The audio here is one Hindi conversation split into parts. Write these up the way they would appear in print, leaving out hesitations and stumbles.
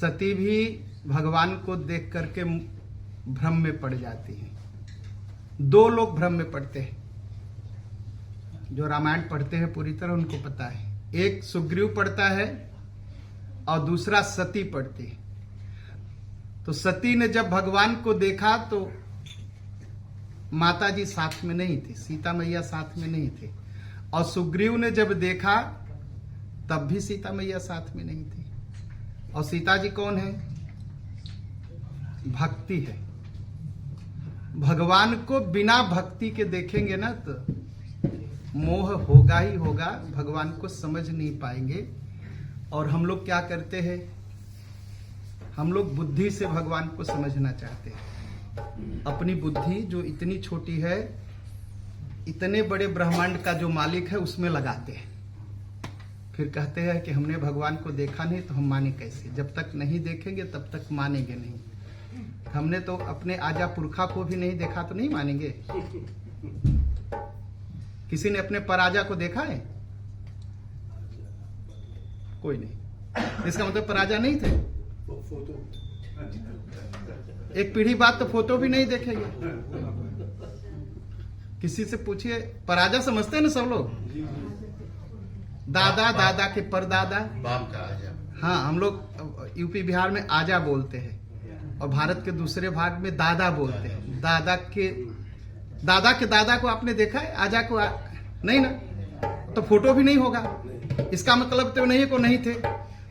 सती भी भगवान को देख करके भ्रम में पड़ जाती हैं। दो लोग भ्रम में पड़ते हैं, जो रामायण पढ़ते हैं पूरी तरह उनको पता है। एक सुग्रीव पढ़ता है और दूसरा सती पढ़ती है। तो सती ने जब भगवान को देखा तो माता जी साथ में नहीं थी, सीता मैया साथ में नहीं थे। और सुग्रीव ने जब देखा तब भी सीता मैया साथ में नहीं थी। और सीता जी कौन है? भक्ति है। भगवान को बिना भक्ति के देखेंगे ना तो मोह होगा ही होगा, भगवान को समझ नहीं पाएंगे। और हम लोग क्या करते हैं? हम लोग बुद्धि से भगवान को समझना चाहते हैं। अपनी बुद्धि जो इतनी छोटी है, इतने बड़े ब्रह्मांड का जो मालिक है उसमें लगाते हैं। फिर कहते हैं कि हमने भगवान को देखा नहीं तो हम माने कैसे? जब तक नहीं देखेंगे तब तक मानेंगे नहीं। हमने तो अपने आजा पुरखा को भी नहीं देखा तो नहीं मानेंगे। किसी ने अपने पराजा को देखा है? कोई नहीं। इसका मतलब पराजा नहीं थे। एक पीढ़ी बाद तो फोटो भी नहीं देखेंगे। किसी से पूछिए, पराजा समझते हैं ना सब लोग? दादा, दादा के परदादा, बाप का आजा। हाँ, हम लोग यूपी बिहार में आजा बोलते हैं और भारत के दूसरे भाग में दादा बोलते हैं। दादा के दादा को आपने देखा है? आजा को नहीं ना, तो फोटो भी नहीं होगा। इसका मतलब तो नहीं को नहीं थे।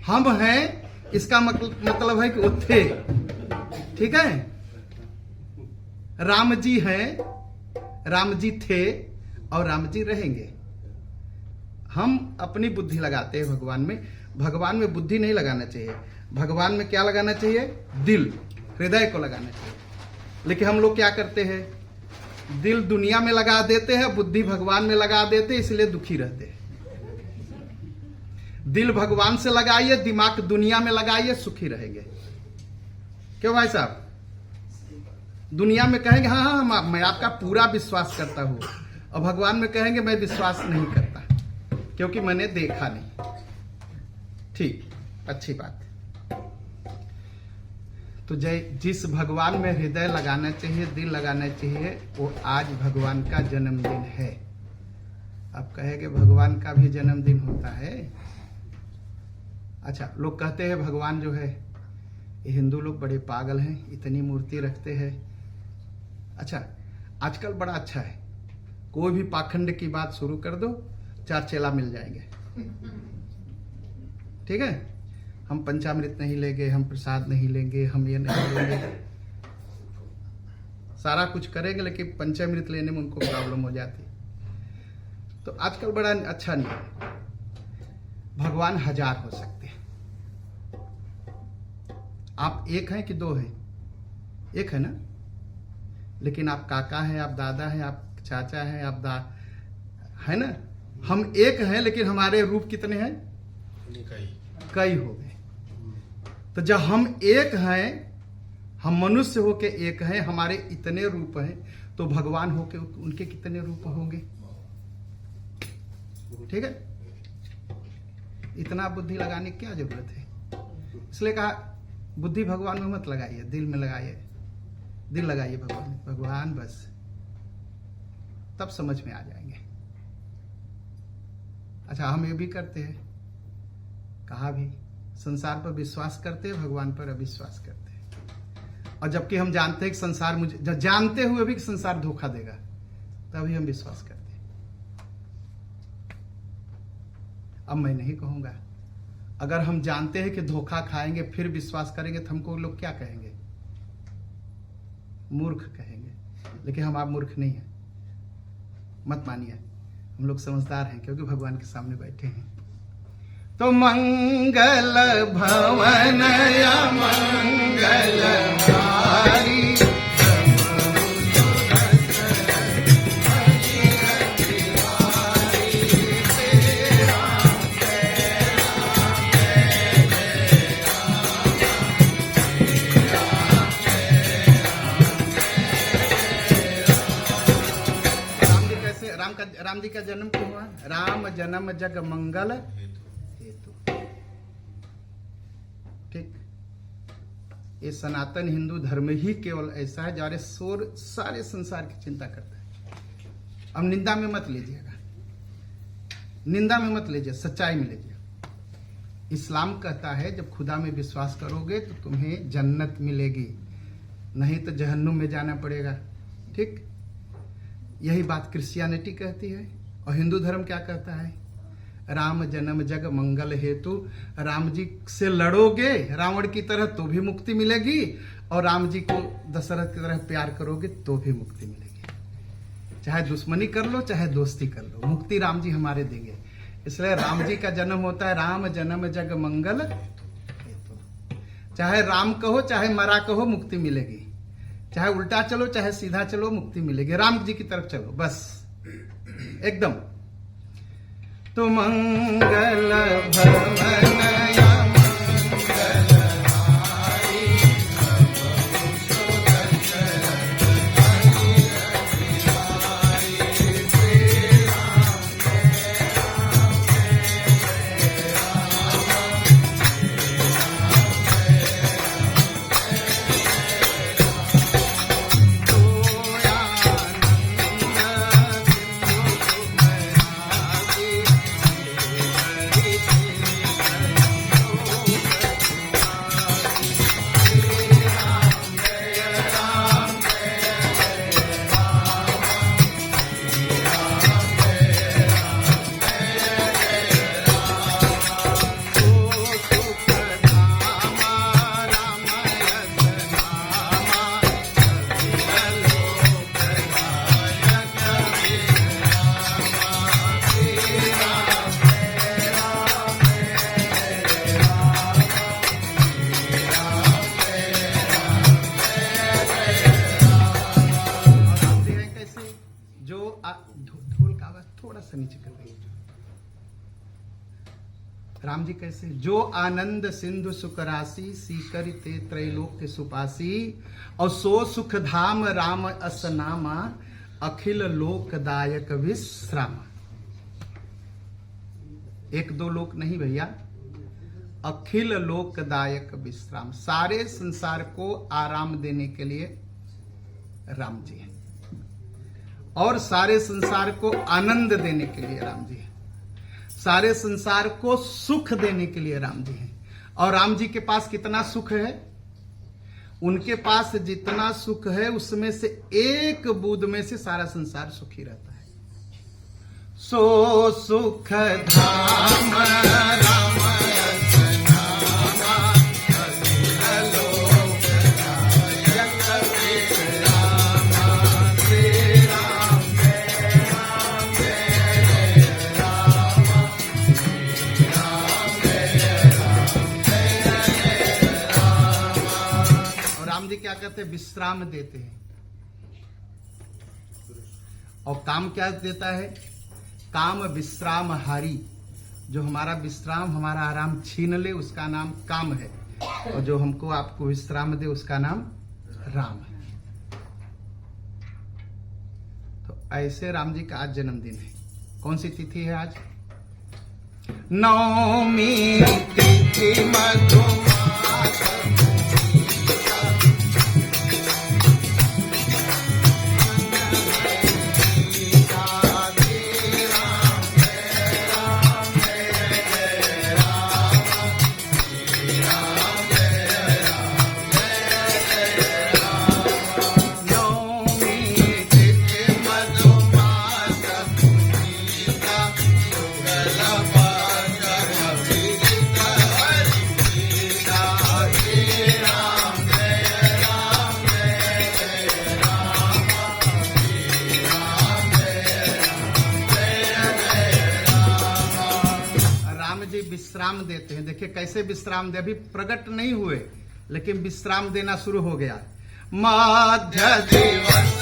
हम हैं, इसका मतलब है कि वो थे। ठीक है? राम जी हैं, राम जी थे और राम जी रहेंगे। हम अपनी बुद्धि लगाते हैं भगवान में। भगवान में बुद्धि नहीं लगाना चाहिए। भगवान में क्या लगाना चाहिए? दिल, हृदय को लगाना चाहिए। लेकिन हम लोग क्या करते हैं? दिल दुनिया में लगा देते हैं, बुद्धि भगवान में लगा देते हैं, इसलिए दुखी रहते हैं। दिल भगवान से लगाइए, दिमाग दुनिया में लगाइए, सुखी रहेंगे। क्यों भाई साहब? दुनिया में कहेंगे हाँ हाँ मैं आपका पूरा विश्वास करता हूं, और भगवान में कहेंगे मैं विश्वास नहीं करता क्योंकि मैंने देखा नहीं। ठीक, अच्छी बात। तो जिस भगवान में हृदय लगाना चाहिए, दिल लगाना चाहिए, वो आज भगवान का जन्मदिन है। अब कहेंगे भगवान का भी जन्मदिन होता है? अच्छा, लोग कहते हैं भगवान जो है, ये हिंदू लोग बड़े पागल हैं, इतनी मूर्ति रखते हैं। अच्छा, आजकल बड़ा अच्छा है, कोई भी पाखंड की बात शुरू कर दो, 4 चेला मिल जाएंगे। ठीक है? हम पंचामृत नहीं लेंगे, हम प्रसाद नहीं लेंगे, हम ये नहीं लेंगे, सारा कुछ करेंगे, लेकिन पंचामृत लेने में उनको प्रॉब्लम हो जाती। तो आजकल बड़ा अच्छा नहीं है। भगवान 1000 हो सकते हैं। आप एक हैं कि 2 हैं? एक है ना? लेकिन आप काका हैं, आप दादा हैं, आप चाचा हैं, आप है ना? हम एक हैं, लेकिन हमारे रूप कितने हैं? कई हो गए। तो जब हम एक हैं, हम मनुष्य होके एक हैं, हमारे इतने रूप हैं, तो भगवान होके उनके कितने रूप होंगे? ठीक है? इतना बुद्धि लगाने की क्या जरूरत है? इसलिए कहा बुद्धि भगवान में मत लगाइए, दिल में लगाइए। दिल लगाइए भगवान, भगवान बस, तब समझ में आ जाएंगे। अच्छा, हम ये भी करते हैं, कहा भी संसार पर विश्वास करते हैं, भगवान पर अविश्वास करते हैं। और जबकि हम जानते हैं कि संसार मुझे, जब जानते हुए भी कि संसार धोखा देगा, तभी हम विश्वास करते हैं। अब मैं नहीं कहूंगा, अगर हम जानते हैं कि धोखा खाएंगे फिर विश्वास करेंगे तो हमको लोग क्या कहेंगे? मूर्ख कहेंगे। लेकिन हम आप मूर्ख नहीं हैं, मत मानिए, हम लोग समझदार हैं क्योंकि भगवान के सामने बैठे हैं। तो मंगल भवन या मंगल हारी, राम जी का जन्म क्यों हुआ? राम जन्म जग मंगल हेतु। ठीक, ये सनातन हिंदू धर्म ही केवल ऐसा है जो सारे संसार की चिंता करता है। अब निंदा में मत लीजिएगा, निंदा में मत लीजिए, सच्चाई में लीजिए। इस्लाम कहता है जब खुदा में विश्वास करोगे तो तुम्हें जन्नत मिलेगी, नहीं तो जहन्नुम में जाना पड़ेगा। ठीक, यही बात क्रिश्चियनिटी कहती है। और हिंदू धर्म क्या कहता है? राम जन्म जग मंगल हेतु, राम जी से लड़ोगे रावण की तरह तो भी मुक्ति मिलेगी, और राम जी को दशरथ की तरह प्यार करोगे तो भी मुक्ति मिलेगी। चाहे दुश्मनी कर लो चाहे दोस्ती कर लो, मुक्ति राम जी हमारे देंगे। इसलिए राम जी का जन्म होता है राम जन्म जग मंगल हेतु। चाहे राम कहो चाहे मरा कहो मुक्ति मिलेगी, चाहे उल्टा चलो चाहे सीधा चलो मुक्ति मिलेगी। राम जी की तरफ चलो बस एकदम। तो मंगल भवन ढोल का आवाज थोड़ा सा नीचे कर देंगे। राम जी कैसे? जो आनंद सिंधु सुख राशि, सीकरि ते त्रैलोक्य सुपासी, और सो सुख धाम राम अस नामा, अखिल लोकदायक विश्राम। एक दो लोक नहीं भैया, अखिल लोकदायक विश्राम। सारे संसार को आराम देने के लिए राम जी है, और सारे संसार को आनंद देने के लिए राम जी है, सारे संसार को सुख देने के लिए राम जी हैं। और राम जी के पास कितना सुख है? उनके पास जितना सुख है उसमें से एक बूंद में से सारा संसार सुखी रहता है। सो सुख धाम राम क्या कहते हैं? विश्राम देते हैं। और काम क्या देता है? काम विश्राम हारी। जो हमारा विश्राम हमारा आराम छीन ले उसका नाम काम है, और जो हमको आपको विश्राम दे उसका नाम राम है। तो ऐसे राम जी का आज जन्मदिन है। कौन सी तिथि है आज? नवमी तिथि मधुमास। विश्राम देते हैं। देखिए कैसे विश्राम दे, अभी प्रकट नहीं हुए लेकिन विश्राम देना शुरू हो गया। मध्य दिवस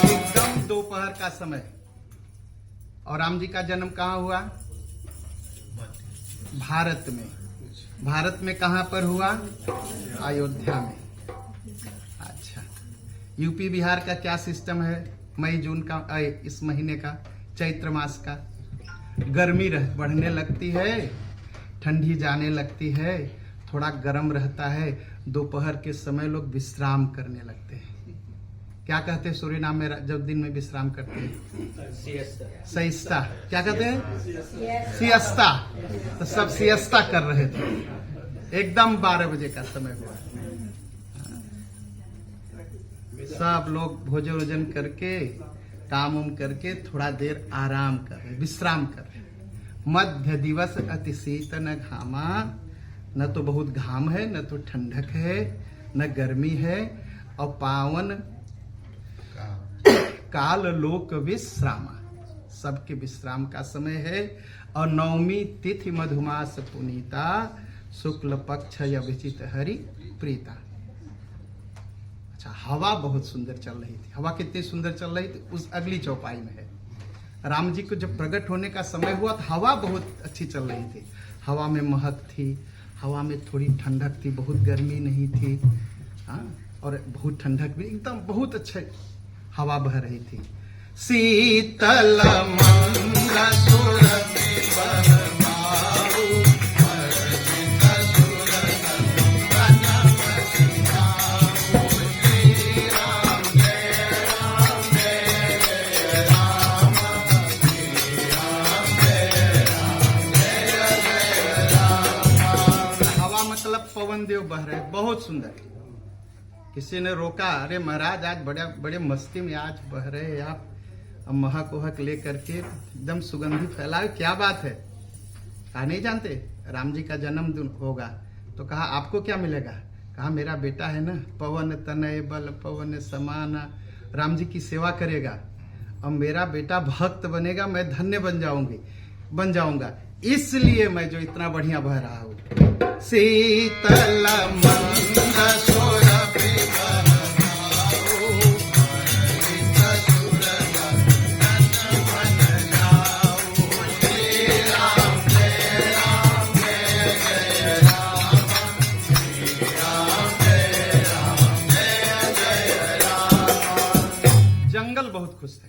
एकदम दोपहर का समय। और राम जी का जन्म कहाँ हुआ? भारत में। भारत में कहाँ पर हुआ? अयोध्या में। अच्छा, यूपी बिहार का क्या सिस्टम है? मई जून का, इस महीने का, चैत्र मास का गर्मी बढ़ने लगती है, ठंडी जाने लगती है, थोड़ा गर्म रहता है। दोपहर के समय लोग विश्राम करने लगते हैं। क्या कहते हैं सूरीनाम में जब दिन में विश्राम करते हैं? सिएस्ता। क्या कहते हैं? सिएस्ता। तो सब सिएस्ता कर रहे थे, एकदम 12 बजे का समय हुआ। सब लोग भोजन वोजन करके, काम उम करके थोड़ा देर आराम कर रहे, विश्राम कर रहे। मध्य दिवस अति शीत न घामा, न तो बहुत घाम है, न तो ठंडक है, न गर्मी है, और पावन काल लोक विश्रामा, सबके विश्राम का समय है। और नवमी तिथि मधुमास पुनीता, शुक्ल पक्ष अभिजित हरि प्रीता। अच्छा, हवा बहुत सुंदर चल रही थी। हवा कितनी सुंदर चल रही थी, उस अगली चौपाई में है। राम जी को जब प्रकट होने का समय हुआ तो हवा बहुत अच्छी चल रही थी। हवा में महक थी, हवा में थोड़ी ठंडक थी, बहुत गर्मी नहीं थी। हाँ, और बहुत ठंडक भी, एकदम बहुत अच्छे हवा बह रही थी। शीतल मंगल सुरभि बरमाऊ, हर्षित सुरतन बनमति नाऊ। श्री राम जय राम जय जय राम, श्री राम जय राम जय जय राम। हवा मतलब पवन देव बह रहे, बहुत सुंदर। किसी ने रोका, अरे महाराज आज बड़े मस्ती में आज बह रहे हैं आप, अब महक वहक ले करके एकदम सुगंधी फैलाए, क्या बात है? कहा नहीं जानते, राम जी का जन्मदिन होगा। तो कहा आपको क्या मिलेगा? कहा मेरा बेटा है ना, पवन तनय बल पवन समाना, राम जी की सेवा करेगा। अब मेरा बेटा भक्त बनेगा, मैं धन्य बन जाऊंगा, इसलिए मैं जो इतना बढ़िया बह रहा हूँ। शीतल मंगल सुरभि बहुत खुश थे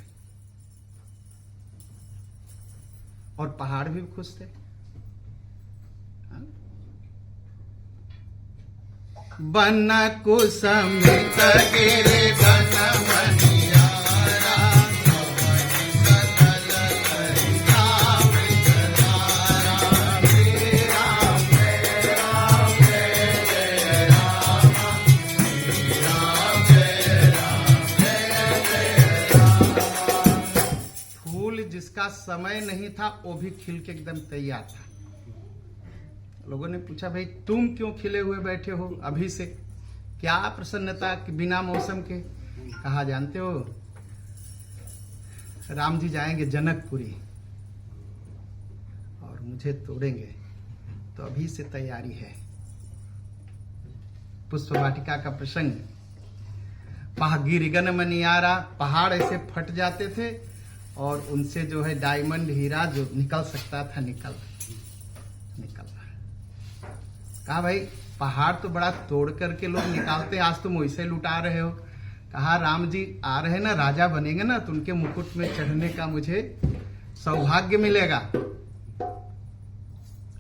और पहाड़ भी खुश थे। बन कुसमित गिरि बन बनियारा, सकल ललिता मृतधारा। श्री राम जय राम जय जय राम, श्री राम जय राम जय जय राम। फूल जिसका समय नहीं था वो भी खिल के एकदम तैयार था। लोगों ने पूछा, भाई तुम क्यों खिले हुए बैठे हो अभी से, क्या प्रसन्नता कि बिना मौसम के? कहा जानते हो, राम जी जाएंगे जनकपुरी और मुझे तोड़ेंगे, तो अभी से तैयारी है। पुष्प वाटिका का प्रसंग, गिरिगन मनियारा, पहाड़ ऐसे फट जाते थे और उनसे जो है डायमंड हीरा जो निकल सकता था निकल रहा। कहा भाई पहाड़ तो बड़ा तोड़ करके लोग निकालते, आज तुम वैसे लुटा रहे हो। कहा राम जी आ रहे ना, राजा बनेंगे ना, तो उनके मुकुट में चढ़ने का मुझे सौभाग्य मिलेगा।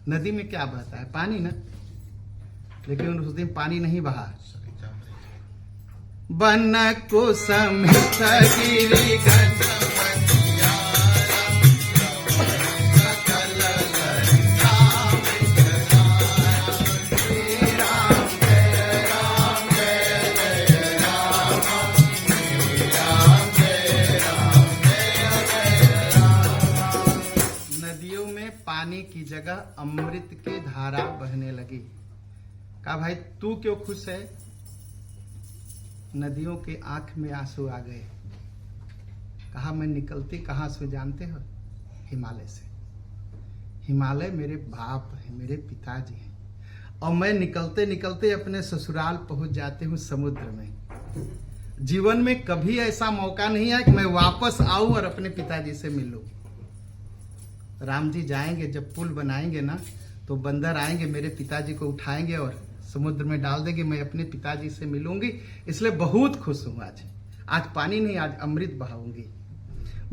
नदी में क्या बहता है? पानी ना, लेकिन उस दिन पानी नहीं बहा। बन कुसमित गिरि की जगह अमृत की धारा बहने लगी। कहा भाई तू क्यों खुश है? नदियों के आंख में आंसू आ गए। कहा मैं निकलती कहां से जानते हो? हिमालय से। हिमालय मेरे बाप है, मेरे पिताजी हैं, और मैं निकलते निकलते अपने ससुराल पहुंच जाते हूं समुद्र में। जीवन में कभी ऐसा मौका नहीं आया कि मैं वापस आऊं और अपने पिताजी से मिलूं। राम जी जाएंगे, जब पुल बनाएंगे ना, तो तो बंदर आएंगे, मेरे पिताजी को उठाएंगे और समुद्र में डाल देंगे, मैं अपने पिताजी से मिलूंगी। इसलिए बहुत खुश हूं आज। आज पानी नहीं, आज अमृत बहाऊंगी।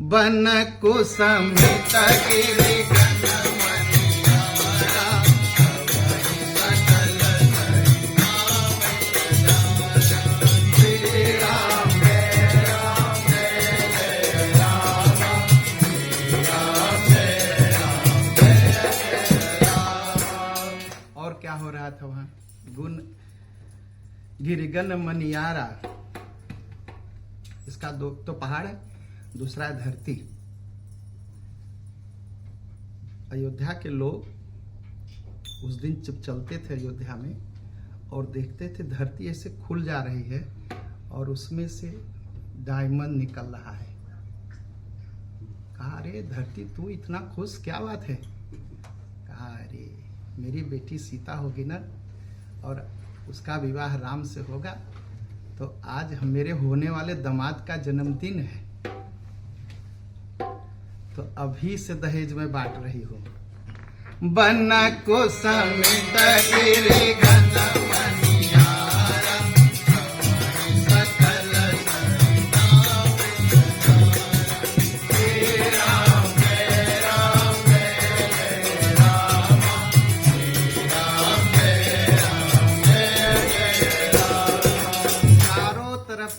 बन को समेत गिरे गन मनियारा, क्या हो रहा था वहां? गुण गिरगन मनियारा, इसका दो तो पहाड़ है, दूसरा है धरती। अयोध्या के लोग उस दिन जब चलते थे अयोध्या में और देखते थे धरती ऐसे खुल जा रही है और उसमें से डायमंड निकल रहा है। कहा अरे धरती तू इतना खुश, क्या बात है? कहा अरे मेरी बेटी सीता होगी ना और उसका विवाह राम से होगा, तो आज मेरे होने वाले दामाद का जन्मदिन है, तो अभी से दहेज में बांट रही हूं। बना को समेत गिरे गन मनियारा, सकल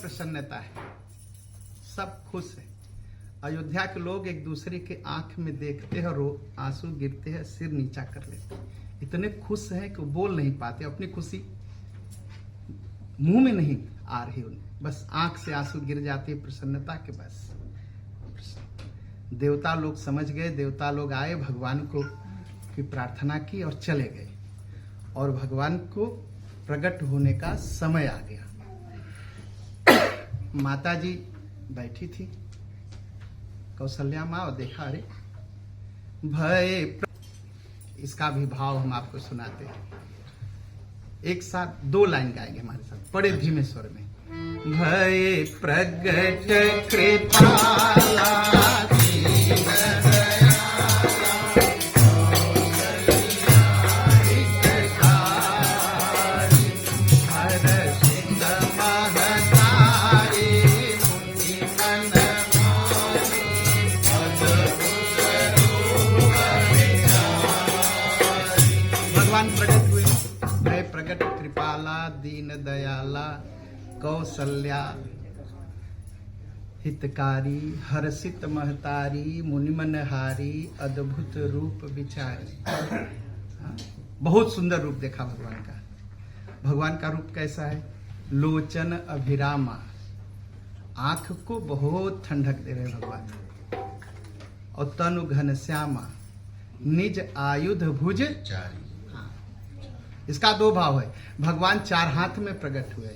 प्रसन्नता है, सब खुश है। अयोध्या के लोग एक दूसरे के आंख में देखते हैं और आंसू गिरते हैं, सिर नीचा कर लेते हैं। इतने खुश हैं कि बोल नहीं पाते, अपनी खुशी मुंह में नहीं आ रही उन्हें, बस आंख से आंसू गिर जाते हैं प्रसन्नता के। बस देवता लोग समझ गए, देवता लोग आए, भगवान को की प्रार्थना की और चले गए, और भगवान को प्रकट होने का समय आ गया। माता जी बैठी थी कौशल्या माँ, और देखा अरे भय, इसका भी भाव हम आपको सुनाते हैं। एक साथ 2 लाइन गाएंगे हमारे साथ, बड़े धीमे स्वर में। भय प्रगट कृपाला दीन दयाला कौशल्या हितकारी हर्षित महतारी मुनिमनहारी अद्भुत रूप विचारी। बहुत सुंदर रूप देखा भगवान का। भगवान का रूप कैसा है? लोचन अभिरामा, आंख को बहुत ठंडक दे रहे भगवान, और तनु घनश्यामा, निज आयुध भुज चारी। इसका 2 भाव है। भगवान 4 हाथ में प्रकट हुए,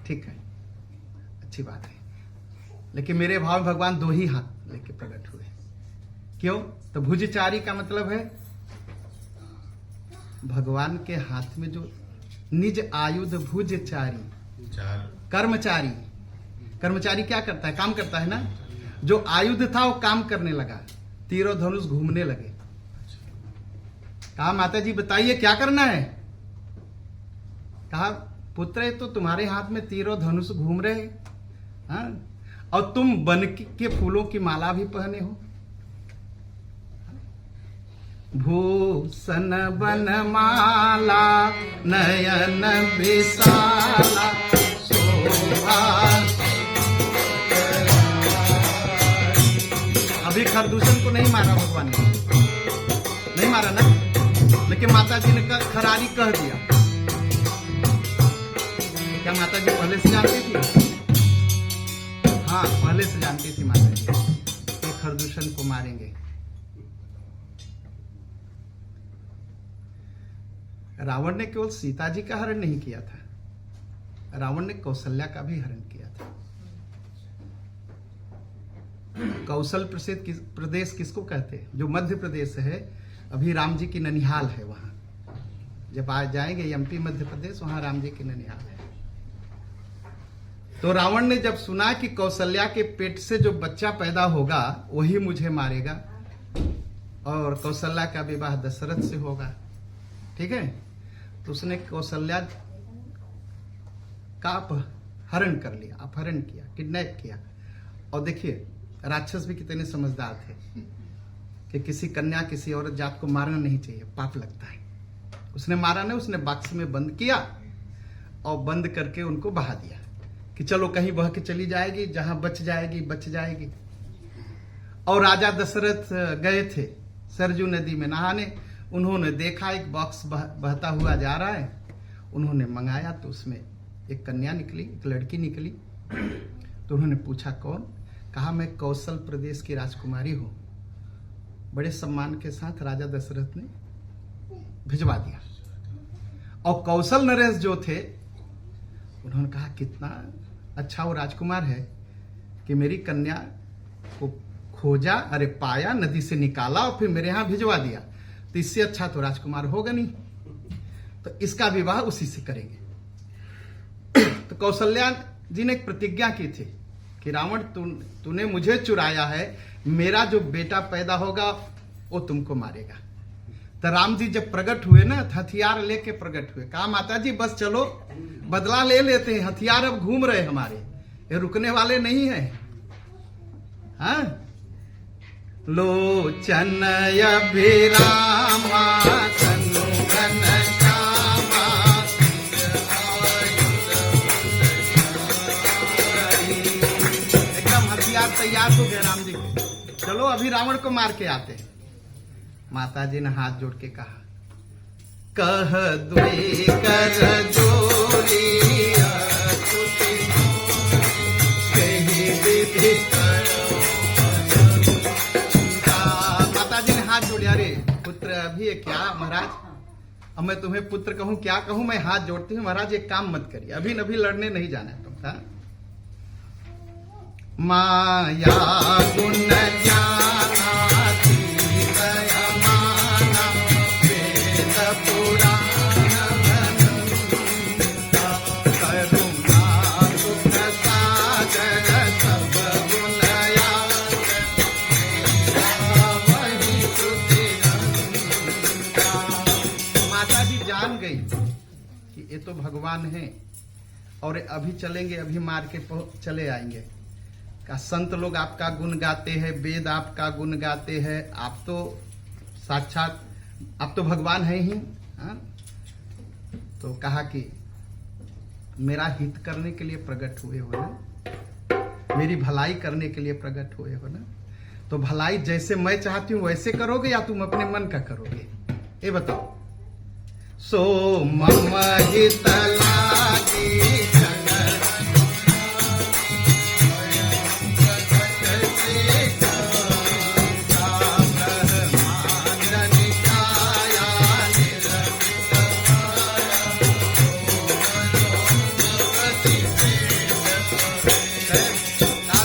ठीक है, अच्छी बात है, लेकिन मेरे भाव में भगवान 2 ही हाथ लेके प्रकट हुए। क्यों? तो भुजचारी का मतलब है भगवान के हाथ में जो निज आयुध भुजचारी, कर्मचारी। कर्मचारी क्या करता है? काम करता है ना। जो आयुध था वो काम करने लगा, तीरों धनुष घूमने लगे। कहा माता जी बताइए क्या करना है? कहा पुत्र तो तुम्हारे हाथ में तीरों धनुष घूम रहे, हाँ, और तुम वन के फूलों की माला भी पहने हो। भूषण बन माला नयन विशाला शोभा। अभी खरदूषण को नहीं मारा भगवान ने, नहीं मारा ना, लेकिन माता जी ने खरारी कह दिया। क्या माता जी पहले से जानती थी? हाँ, पहले से जानती थी माता जी कि खरदूषण को मारेंगे। रावण ने केवल सीता जी का हरण नहीं किया था, रावण ने कौशल्या का भी हरण किया था। कौशल प्रदेश किसको कहते हैं? जो मध्य प्रदेश है, अभी राम जी की ननिहाल है वहां। जब आज जाएंगे एमपी मध्य प्रदेश, वहां राम जी की ननिहाल है। तो रावण ने जब सुना कि कौशल्या के पेट से जो बच्चा पैदा होगा वही मुझे मारेगा और कौशल्या का विवाह दशरथ से होगा, ठीक है। तो उसने कौशल्या का अपहरण कर लिया, अपहरण किया, किडनैप किया। और देखिए राक्षस भी कितने समझदार थे कि किसी कन्या किसी औरत जात को मारना नहीं चाहिए, पाप लगता है। उसने मारा नहीं, उसने बक्स में बंद किया और बंद करके उनको बहा दिया कि चलो कहीं बह के चली जाएगी, जहां बच जाएगी बच जाएगी। और राजा दशरथ गए थे सरजू नदी में नहाने। उन्होंने देखा एक बॉक्स बहता हुआ जा रहा है। उन्होंने मंगाया तो उसमें एक कन्या निकली, एक लड़की निकली। तो उन्होंने पूछा कौन? कहा मैं कौशल प्रदेश की राजकुमारी हूं। बड़े सम्मान के साथ राजा दशरथ ने भिजवा दिया। और कौशल नरेश जो थे उन्होंने कहा कितना अच्छा वो राजकुमार है कि मेरी कन्या को खोजा, अरे पाया, नदी से निकाला और फिर मेरे यहां भिजवा दिया। तो इससे अच्छा तो राजकुमार होगा नहीं, तो इसका विवाह उसी से करेंगे। तो कौशल्या जी ने एक प्रतिज्ञा की थी कि रावण तूने मुझे चुराया है, मेरा जो बेटा पैदा होगा वो तुमको मारेगा। तो राम जी जब प्रकट हुए ना, हथियार लेके प्रकट हुए। कहा माता जी बस चलो बदला ले लेते हैं, हथियार अब घूम रहे हमारे, ये रुकने वाले नहीं है। हाँ, लोचन अभिरामा तनु घनश्यामा, एकदम हथियार तैयार हो गए राम जी के। चलो अभी रावण को मार के आते हैं। माता जी ने हाथ जोड़ के कहा कह दुई कर जोरी माता जी ने हाथ जोड़े। अरे पुत्र अभी है क्या महाराज, अब मैं तुम्हें पुत्र कहूं क्या कहूं, मैं हाथ जोड़ती हूं महाराज, एक काम मत करिए, अभी नभी लड़ने नहीं जाना है तुम। था माया गुण ज्ञाना ये तो भगवान हैं और अभी चलेंगे, अभी मार के चले आएंगे। का संत लोग आपका गुण गाते हैं, वेद आपका गुण गाते हैं, आप तो साक्षात आप तो भगवान हैं ही। हाँ? तो कहा कि मेरा हित करने के लिए प्रकट हुए हो ना, मेरी भलाई करने के लिए प्रकट हुए हो ना, तो भलाई जैसे मैं चाहती हूं वैसे करोगे या तुम अपने मन का करोगे, ये बताओ। सो मम हित लागी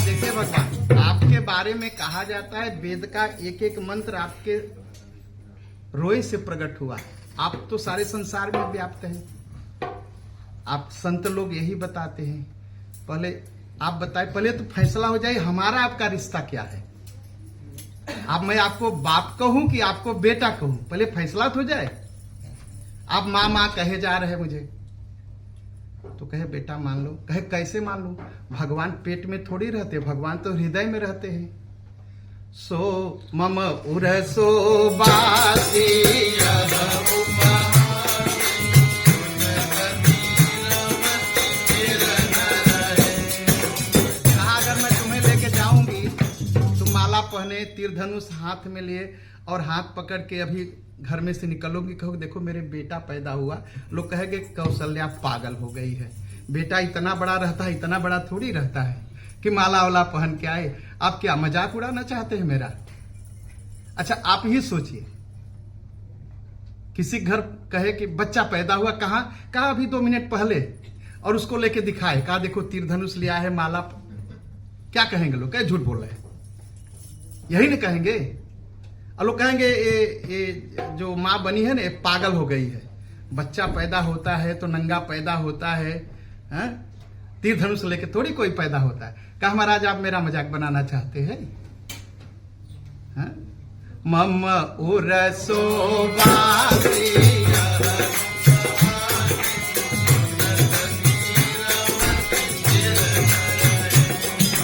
देखिए भगवान, आपके बारे में कहा जाता है वेद का एक एक मंत्र आपके रोए से प्रकट हुआ है। आप तो सारे संसार में व्याप्त हैं। आप संत लोग यही बताते हैं। पहले आप बताए, पहले तो फैसला हो जाए हमारा आपका रिश्ता क्या है। अब मैं आपको बाप कहूं कि आपको बेटा कहूं, पहले फैसला तो हो जाए। आप माँ माँ कहे जा रहे मुझे, तो कहे बेटा मान लो। कहे कैसे मान लो, भगवान पेट में थोड़ी रहते, भगवान तो हृदय में रहते हैं। सो मम उरसो बासी अगर मैं तुम्हें लेके जाऊंगी, तुम माला पहने, तीर धनुष हाथ में लिए और हाथ पकड़ के अभी घर में से निकलोगी, कहोगे देखो मेरे बेटा पैदा हुआ, लोग कहेंगे कौशल्या पागल हो गई है, बेटा इतना बड़ा रहता है, इतना बड़ा थोड़ी रहता है कि माला वाला पहन के आए। आप क्या मजाक उड़ाना चाहते हैं मेरा? अच्छा आप ही सोचिए, किसी घर कहे कि बच्चा पैदा हुआ, कहा अभी 2 मिनट पहले, और उसको लेके दिखाए, कहा देखो तीर धनुष लिया है, माला, क्या कहेंगे लोग? क्या झूठ बोल रहे हैं? यही नहीं कहेंगे। और लोग कहेंगे ये जो माँ बनी है ना, ये पागल हो गई है, बच्चा पैदा होता है तो नंगा पैदा होता है, हा? तीर धनुष लेके थोड़ी कोई पैदा होता है। कहा महाराज आप मेरा मजाक बनाना चाहते हैं? मम उरसोवासी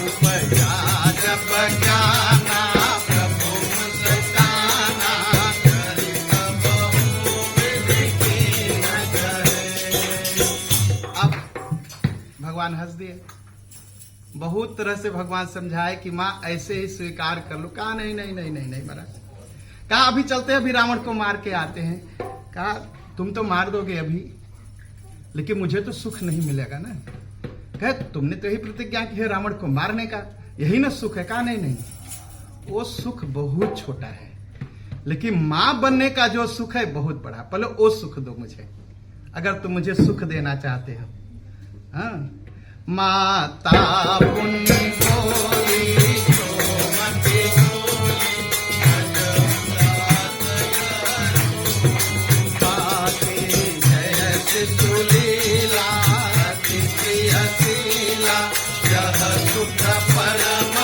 उपजा जब ज्ञाना प्रभु मुस्काना करि सबहु विधि कीन करे। अब भगवान हंस दिए। बहुत तरह से भगवान समझाए कि माँ ऐसे ही स्वीकार कर लो। कहा नहीं नहीं नहीं नहीं नहीं महाराज। कहा अभी चलते हैं, अभी रावण को मार के आते हैं। कहा तुम तो मार दोगे अभी, लेकिन मुझे तो सुख नहीं मिलेगा ना। कहे तुमने तो यही प्रतिज्ञा की है रावण को मारने का, यही ना सुख है। कहा नहीं नहीं, वो सुख बहुत छोटा है, लेकिन माँ बनने का जो सुख है बहुत बड़ा। पहले वो सुख दो मुझे, अगर तुम मुझे सुख देना चाहते हो। हाँ, माता पुण्य बोली सोमति जय सुलीला प्रियशीला यह सुख परम।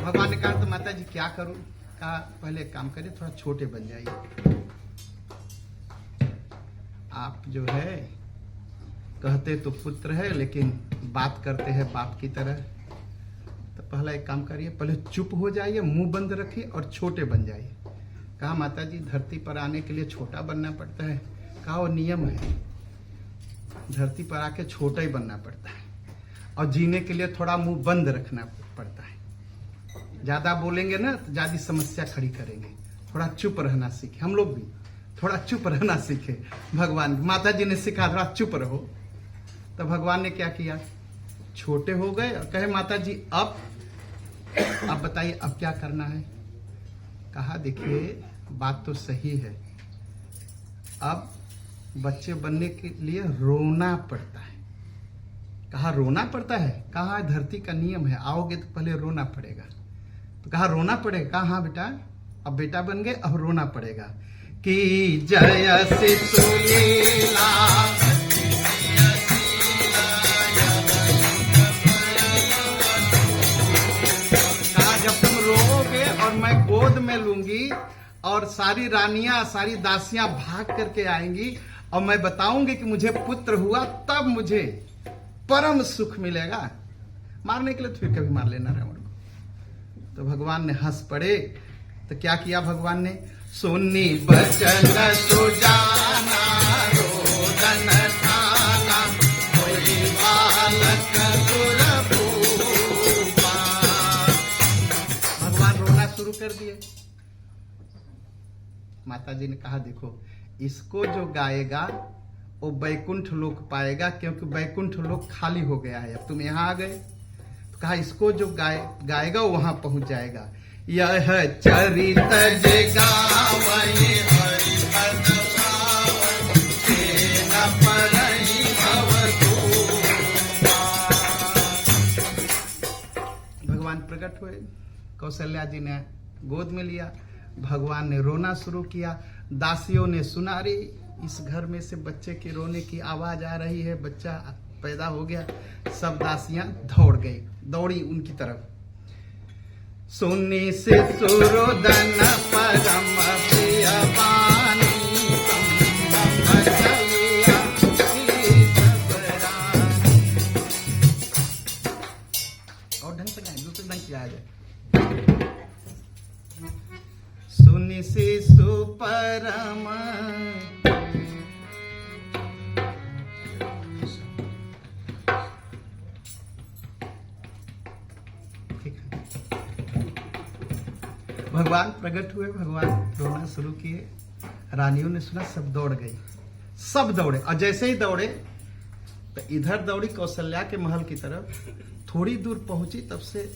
भगवान ने कहा तो माता जी क्या करूं? कहा पहले एक काम करिए, थोड़ा छोटे बन जाइए। आप जो है कहते तो पुत्र है, लेकिन बात करते हैं बाप की तरह। तो पहला एक काम करिए, पहले चुप हो जाइए, मुंह बंद रखिए और छोटे बन जाइए। कहा माता जी धरती पर आने के लिए छोटा बनना पड़ता है। कहा वो नियम है, धरती पर आके छोटा ही बनना पड़ता है, और जीने के लिए थोड़ा मुंह बंद रखना पड़ता है। ज्यादा बोलेंगे ना तो ज्यादा समस्या खड़ी करेंगे। थोड़ा चुप रहना सीखे। हम लोग भी थोड़ा चुप रहना सीखे। भगवान माता जी ने सिखा थोड़ा चुप रहो। तो भगवान ने क्या किया, छोटे हो गए और कहे माता जी अब बताइए अब क्या करना है। कहा देखिए बात तो सही है, अब बच्चे बनने के लिए रोना पड़ता है। कहा रोना पड़ता है? कहा धरती का नियम है, आओगे तो पहले रोना पड़ेगा। तो कहा रोना पड़ेगा? कहा हाँ बेटा, अब बेटा बन गए, अब रोना पड़ेगा। कि जय शिशुलीला जब तुम रोओगे और मैं गोद में लूंगी और सारी रानियां सारी दासियां भाग करके आएंगी और मैं बताऊंगी कि मुझे पुत्र हुआ, तब मुझे परम सुख मिलेगा। मारने के लिए तो फिर कभी मार लेना रावण को। तो भगवान ने हंस पड़े। तो क्या किया भगवान ने, सुनी बचन सुजाना रोदन ठाना कोई बालक दुर्भूपा। भगवान रोना शुरू कर दिए। माता जी ने कहा देखो इसको जो गाएगा वो बैकुंठ लोक पाएगा, क्योंकि बैकुंठ लोक खाली हो गया है, अब तुम यहाँ आ गए। तो कहा इसको जो गाएगा वो वहां पहुंच जाएगा। यह चरित जगावहि हरिपद पावहि तेन परहि भवतुपा। भगवान प्रकट हुए, कौशल्या जी ने गोद में लिया। भगवान ने रोना शुरू किया। दासियों ने सुना, रे इस घर में से बच्चे के रोने की आवाज आ रही है, बच्चा पैदा हो गया। सब दासियां दौड़ गई, दौड़ी उनकी तरफ। सुनी से सुरोदन परम प्रिय वाणी और ढंग से गाएं, दूसरे ढंग से आ जाए। सुनी से सुपरम भगवान प्रकट हुए। भगवान रोना शुरू किए। रानियों ने सुना, सब दौड़ गई, सब दौड़े। और जैसे ही दौड़े तो इधर दौड़ी कौशल्या के महल की तरफ। थोड़ी दूर पहुंची तब से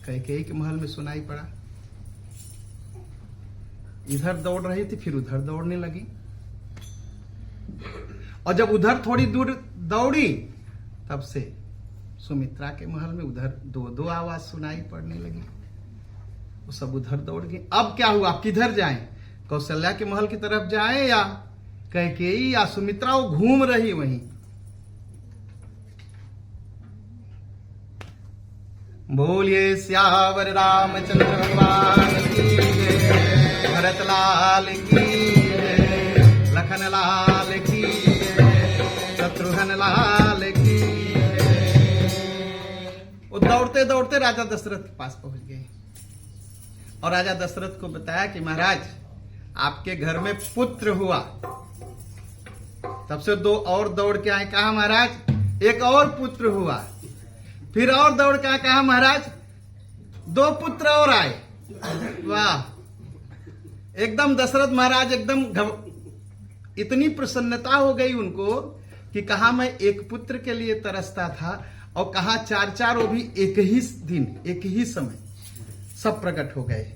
कैकेयी के महल में सुनाई पड़ा। इधर दौड़ रही थी, फिर उधर दौड़ने लगी। और जब उधर थोड़ी दूर दौड़ी तब से सुमित्रा के महल में उधर दो दो आवाज सुनाई पड़ने लगी। वो सब उधर दौड़ गई। अब क्या हुआ, आप किधर जाएं? कौशल्या के महल की तरफ जाएं या कैकेयी या सुमित्रा? वो घूम रही वहीं। बोलिए सियावर रामचंद्र भगवान की जय, भरत लाल की जय, लखन लाल की जय, शत्रुघ्न लाल की जय। वो दौड़ते दौड़ते राजा दशरथ के पास पहुंच गए और राजा दशरथ को बताया कि महाराज आपके घर में पुत्र हुआ। तब से दो और दौड़ के आए, कहा महाराज एक और पुत्र हुआ। फिर और दौड़ के कहा महाराज दो पुत्र और आए। वाह, एकदम दशरथ महाराज एकदम इतनी प्रसन्नता हो गई उनको कि कहा मैं एक पुत्र के लिए तरसता था और कहा चार चार, वो भी एक ही दिन एक ही समय सब प्रकट हो गए।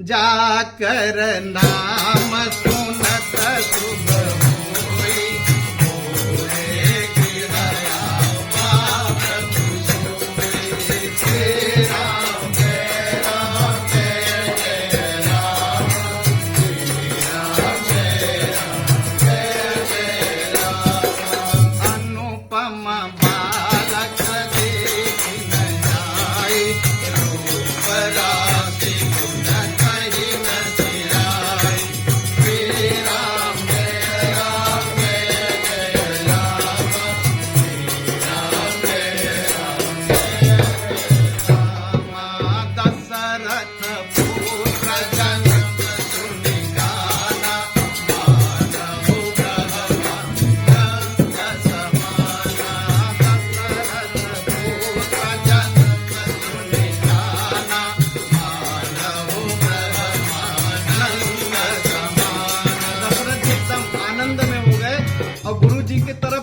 जाकर नाम सुनत शुभ होई, भोरे की दया पाप सोई। श्री राम जय राम जय जय राम, श्री राम जय राम जय जय राम। अनुपम बालक देखि न जाय, रूप राशि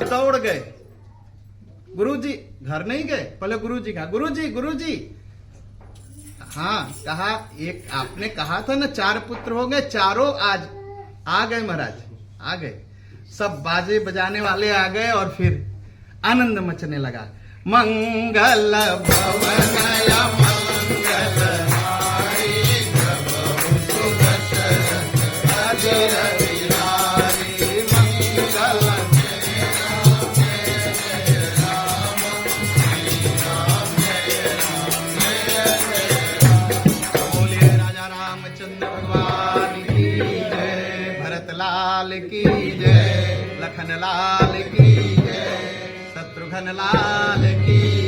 दौड़ गए। गुरुजी घर नहीं गए, पहले गुरुजी कहा गुरुजी गुरुजी। हाँ कहा एक आपने कहा था ना चार पुत्र हो गए, चारों आज आ गए महाराज, आ गए। सब बाजे बजाने वाले आ गए और फिर आनंद मचने लगा। मंगल भवनया मंगल हारी, प्रभु सुदशरथ अजर बिहारी। मंगल लाल की जय, लखन लाल की जय, शत्रुघ्न लाल की